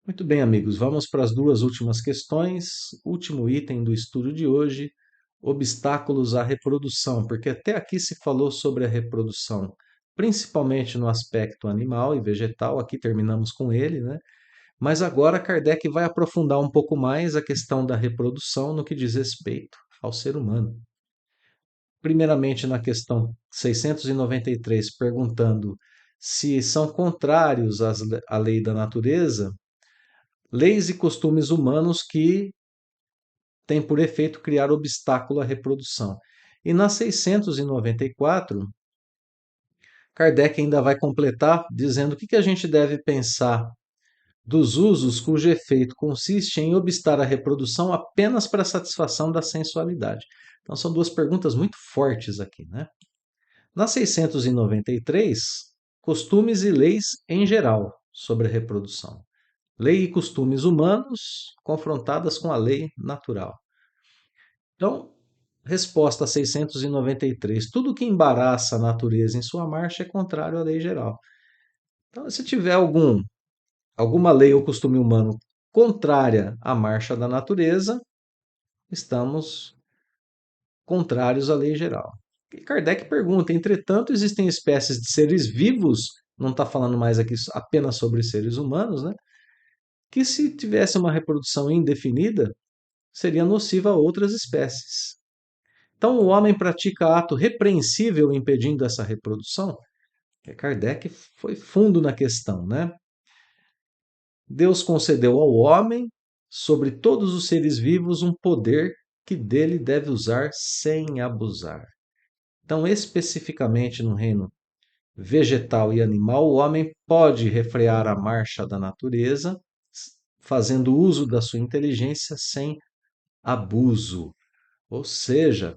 Muito bem, amigos, vamos para as duas últimas questões. Último item do estudo de hoje: obstáculos à reprodução, porque até aqui se falou sobre a reprodução, principalmente no aspecto animal e vegetal, aqui terminamos com ele, né? Mas agora Kardec vai aprofundar um pouco mais a questão da reprodução no que diz respeito ao ser humano. Primeiramente, na questão 693, perguntando se são contrários à lei da natureza leis e costumes humanos que têm por efeito criar obstáculo à reprodução. E na 694, Kardec ainda vai completar dizendo o que a gente deve pensar dos usos cujo efeito consiste em obstar a reprodução apenas para a satisfação da sensualidade. Então são duas perguntas muito fortes aqui, né? Na 693, costumes e leis em geral sobre a reprodução. Lei e costumes humanos confrontadas com a lei natural. Então, resposta 693. Tudo que embaraça a natureza em sua marcha é contrário à lei geral. Então, se tiver alguma lei ou costume humano contrária à marcha da natureza, estamos contrários à lei geral. E Kardec pergunta: entretanto, existem espécies de seres vivos, não está falando mais aqui apenas sobre seres humanos, né? Que se tivesse uma reprodução indefinida, seria nociva a outras espécies. Então, o homem pratica ato repreensível impedindo essa reprodução? Kardec foi fundo na questão, né? Deus concedeu ao homem, sobre todos os seres vivos, um poder que dele deve usar sem abusar. Então, especificamente no reino vegetal e animal, o homem pode refrear a marcha da natureza, fazendo uso da sua inteligência sem abuso, ou seja,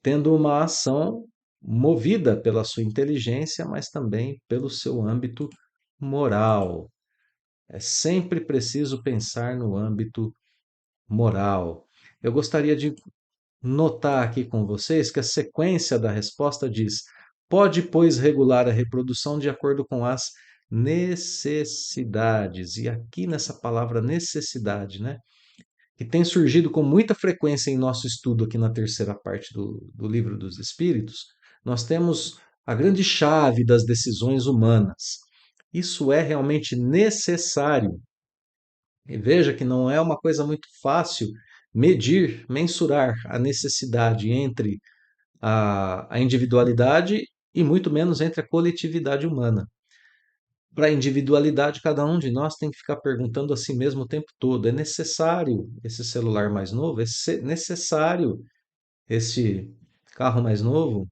tendo uma ação movida pela sua inteligência, mas também pelo seu âmbito moral. É sempre preciso pensar no âmbito moral. Eu gostaria de notar aqui com vocês que a sequência da resposta diz: pode, pois, regular a reprodução de acordo com as necessidades. E aqui nessa palavra necessidade, né? Que tem surgido com muita frequência em nosso estudo aqui na terceira parte do Livro dos Espíritos, nós temos a grande chave das decisões humanas. Isso é realmente necessário. E veja que não é uma coisa muito fácil medir, mensurar a necessidade entre a individualidade e muito menos entre a coletividade humana. Para a individualidade, cada um de nós tem que ficar perguntando a si mesmo o tempo todo: é necessário esse celular mais novo? É necessário esse carro mais novo?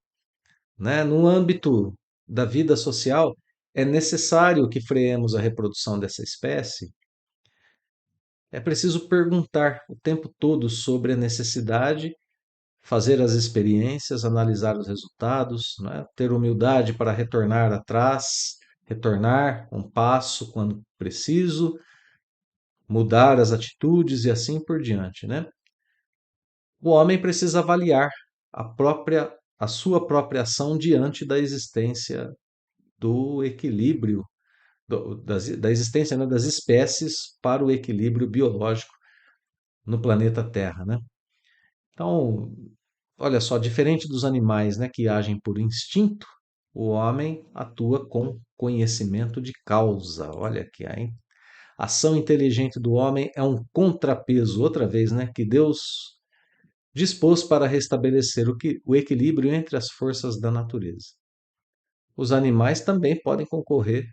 Né? No âmbito da vida social, é necessário que freemos a reprodução dessa espécie? É preciso perguntar o tempo todo sobre a necessidade, fazer as experiências, analisar os resultados, né? Ter humildade para retornar atrás, retornar um passo quando preciso, mudar as atitudes e assim por diante, né? O homem precisa avaliar a sua própria ação diante da existência do equilíbrio, da existência, né, das espécies para o equilíbrio biológico no planeta Terra, né? Então, olha só, diferente dos animais, né, que agem por instinto, o homem atua com conhecimento de causa. Olha que a ação inteligente do homem é um contrapeso, outra vez, né, que Deus dispôs para restabelecer o equilíbrio entre as forças da natureza. Os animais também podem concorrer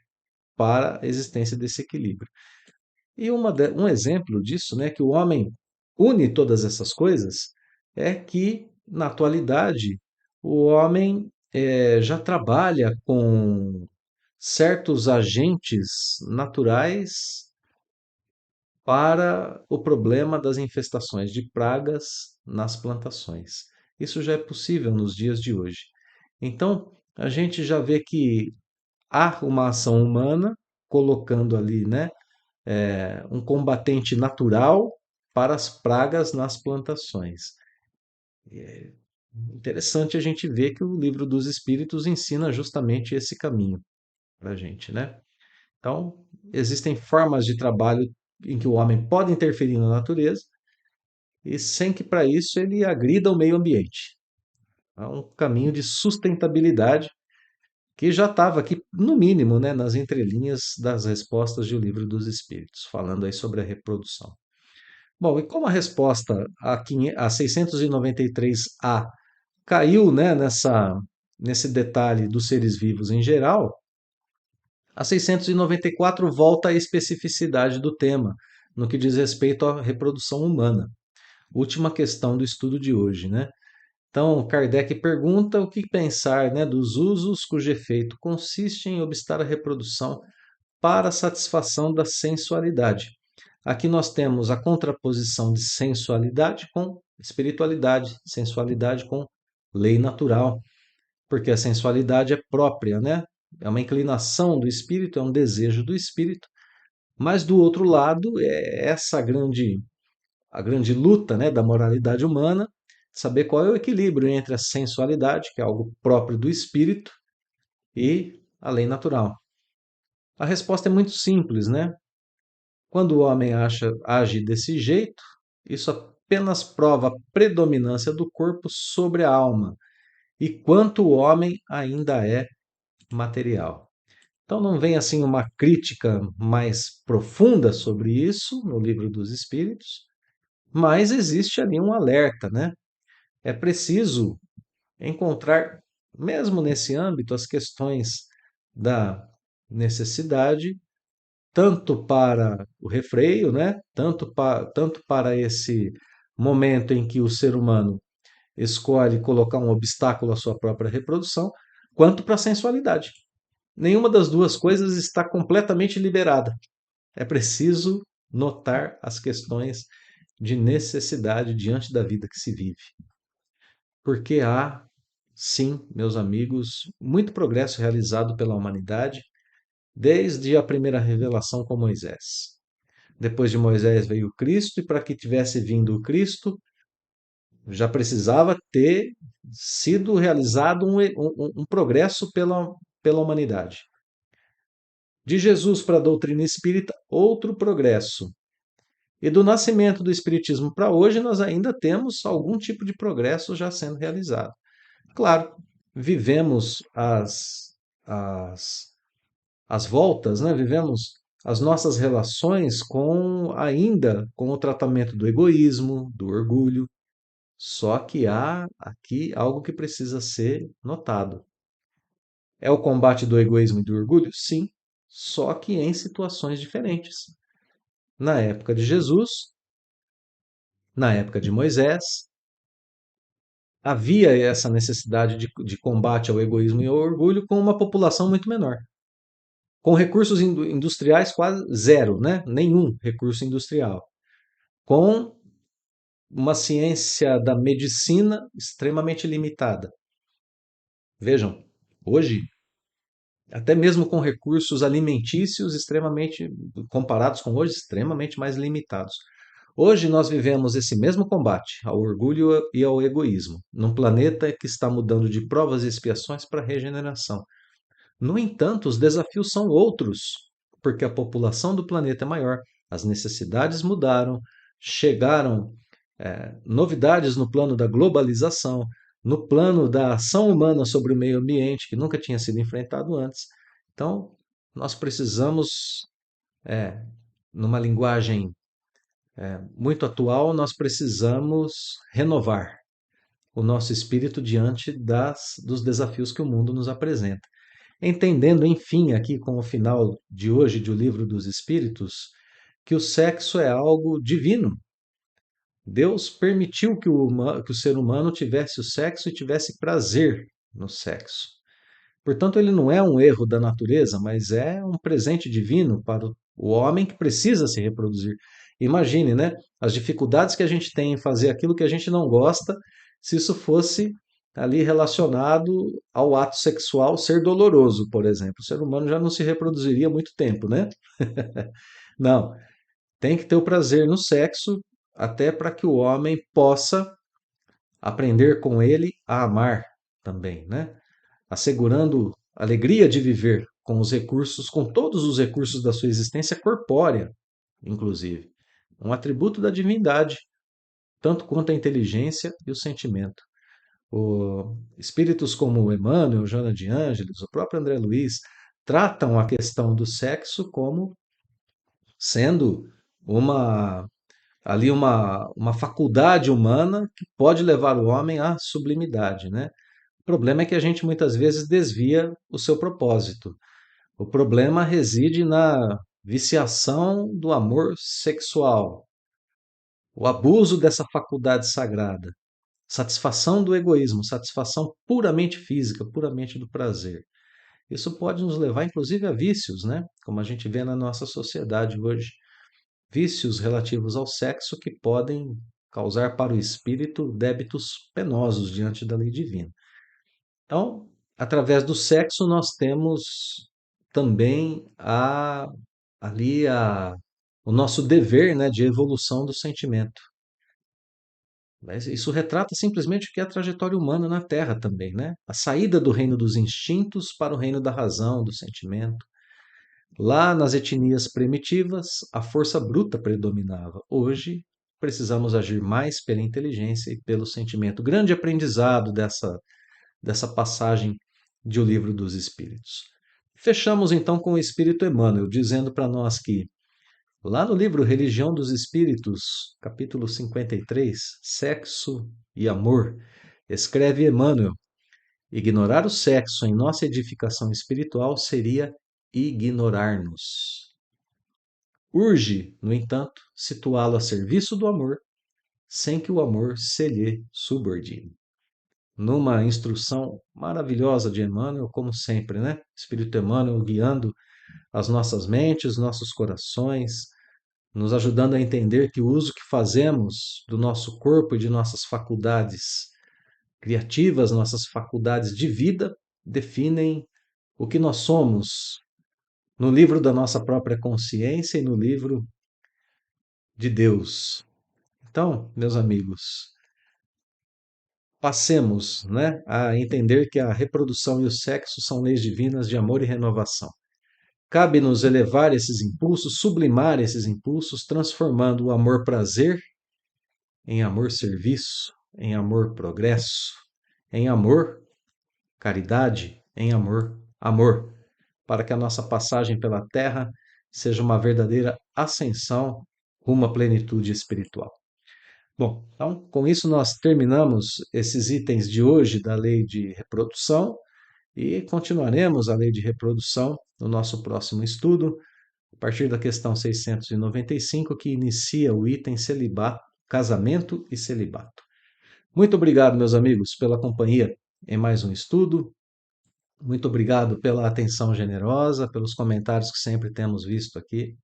para a existência desse equilíbrio. E um exemplo disso, né, que o homem une todas essas coisas, é que, na atualidade, o homem já trabalha com certos agentes naturais para o problema das infestações de pragas nas plantações. Isso já é possível nos dias de hoje. Então, a gente já vê que há uma ação humana colocando ali, né, um combatente natural para as pragas nas plantações. É interessante a gente ver que o Livro dos Espíritos ensina justamente esse caminho para a gente, né? Então, existem formas de trabalho em que o homem pode interferir na natureza e sem que para isso ele agrida o meio ambiente. É um caminho de sustentabilidade que já estava aqui, no mínimo, né, nas entrelinhas das respostas do Livro dos Espíritos, falando aí sobre a reprodução. Bom, e como a resposta a 693A caiu, né, nesse detalhe dos seres vivos em geral, a 694 volta à especificidade do tema, no que diz respeito à reprodução humana. Última questão do estudo de hoje, né? Então, Kardec pergunta o que pensar, né, dos usos cujo efeito consiste em obstar a reprodução para a satisfação da sensualidade. Aqui nós temos a contraposição de sensualidade com espiritualidade, sensualidade com lei natural, porque a sensualidade é própria, né? É uma inclinação do espírito, é um desejo do espírito, mas do outro lado é a grande luta, né, da moralidade humana, saber qual é o equilíbrio entre a sensualidade, que é algo próprio do espírito, e a lei natural. A resposta é muito simples, né? Quando o homem age desse jeito, isso apenas prova a predominância do corpo sobre a alma e quanto o homem ainda é material. Então não vem assim uma crítica mais profunda sobre isso no Livro dos Espíritos, Mas existe ali um alerta, né? É preciso encontrar, mesmo nesse âmbito, as questões da necessidade, tanto para o refreio, né? Tanto para esse momento em que o ser humano escolhe colocar um obstáculo à sua própria reprodução, quanto para a sensualidade. Nenhuma das duas coisas está completamente liberada. É preciso notar as questões de necessidade diante da vida que se vive. Porque há, sim, meus amigos, muito progresso realizado pela humanidade desde a primeira revelação com Moisés. Depois de Moisés veio o Cristo, e para que tivesse vindo o Cristo, já precisava ter sido realizado um progresso pela humanidade. De Jesus para a doutrina espírita, outro progresso. E do nascimento do Espiritismo para hoje, nós ainda temos algum tipo de progresso já sendo realizado. Claro, vivemos as, as voltas, né? Vivemos as nossas relações ainda com o tratamento do egoísmo, do orgulho. Só que há aqui algo que precisa ser notado. É o combate do egoísmo e do orgulho? Sim, só que em situações diferentes. Na época de Jesus, na época de Moisés, havia essa necessidade de combate ao egoísmo e ao orgulho com uma população muito menor. Com recursos industriais quase zero, né? Nenhum recurso industrial. Com uma ciência da medicina extremamente limitada. Vejam, hoje, até mesmo com recursos alimentícios extremamente, comparados com hoje, extremamente mais limitados. Hoje nós vivemos esse mesmo combate ao orgulho e ao egoísmo, num planeta que está mudando de provas e expiações para regeneração. No entanto, os desafios são outros, porque a população do planeta é maior, as necessidades mudaram, chegaram novidades no plano da globalização, no plano da ação humana sobre o meio ambiente, que nunca tinha sido enfrentado antes. Então, nós precisamos, é, numa linguagem muito atual, nós precisamos renovar o nosso espírito diante dos desafios que o mundo nos apresenta. Entendendo, enfim, aqui com o final de hoje do Livro dos Espíritos, que o sexo é algo divino. Deus permitiu que o ser humano tivesse o sexo e tivesse prazer no sexo. Portanto, ele não é um erro da natureza, mas é um presente divino para o homem que precisa se reproduzir. Imagine, né? As dificuldades que a gente tem em fazer aquilo que a gente não gosta, se isso fosse ali relacionado ao ato sexual ser doloroso, por exemplo. O ser humano já não se reproduziria há muito tempo, né? Não, tem que ter o prazer no sexo, até para que o homem possa aprender com ele a amar também, né? Assegurando a alegria de viver com os recursos, com todos os recursos da sua existência corpórea, inclusive. Um atributo da divindade, tanto quanto a inteligência e o sentimento. Espíritos como Emmanuel, Joana de Ângeles, o próprio André Luiz, tratam a questão do sexo como sendo uma uma faculdade humana que pode levar o homem à sublimidade, né? O problema é que a gente muitas vezes desvia o seu propósito. O problema reside na viciação do amor sexual, o abuso dessa faculdade sagrada, satisfação do egoísmo, satisfação puramente física, puramente do prazer. Isso pode nos levar, inclusive, a vícios, né? Como a gente vê na nossa sociedade hoje. Vícios relativos ao sexo que podem causar para o espírito débitos penosos diante da lei divina. Então, através do sexo, nós temos também ali o nosso dever, né, de evolução do sentimento. Mas isso retrata simplesmente o que é a trajetória humana na Terra também, né? A saída do reino dos instintos para o reino da razão, do sentimento. Lá nas etnias primitivas, a força bruta predominava. Hoje, precisamos agir mais pela inteligência e pelo sentimento. Grande aprendizado dessa passagem de O Livro dos Espíritos. Fechamos então com o Espírito Emmanuel, dizendo para nós que Lá no livro Religião dos Espíritos, capítulo 53, Sexo e Amor, escreve Emmanuel: ignorar o sexo em nossa edificação espiritual seria ignorar-nos. Urge, no entanto, situá-lo a serviço do amor, sem que o amor se lhe subordine. Numa instrução maravilhosa de Emmanuel, como sempre, né? Espírito Emmanuel guiando as nossas mentes, nossos corações, nos ajudando a entender que o uso que fazemos do nosso corpo e de nossas faculdades criativas, nossas faculdades de vida, definem o que nós somos no livro da nossa própria consciência e no livro de Deus. Então, meus amigos, passemos, né, a entender que a reprodução e o sexo são leis divinas de amor e renovação. Cabe-nos elevar esses impulsos, sublimar esses impulsos, transformando o amor-prazer em amor-serviço, em amor-progresso, em amor caridade, em amor, amor, para que a nossa passagem pela terra seja uma verdadeira ascensão rumo à plenitude espiritual. Bom, então com isso nós terminamos esses itens de hoje da lei de reprodução e continuaremos a lei de reprodução no nosso próximo estudo, a partir da questão 695, que inicia o item celibato, casamento e celibato. Muito obrigado, meus amigos, pela companhia em mais um estudo. Muito obrigado pela atenção generosa, pelos comentários que sempre temos visto aqui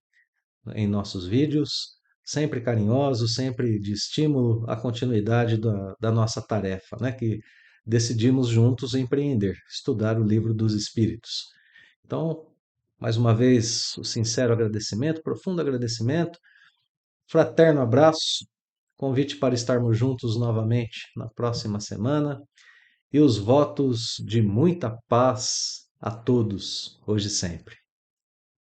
em nossos vídeos, sempre carinhosos, sempre de estímulo à continuidade da nossa tarefa, né, que decidimos juntos empreender, estudar o Livro dos Espíritos. Então, mais uma vez, o sincero agradecimento, profundo agradecimento, fraterno abraço, convite para estarmos juntos novamente na próxima semana e os votos de muita paz a todos, hoje e sempre.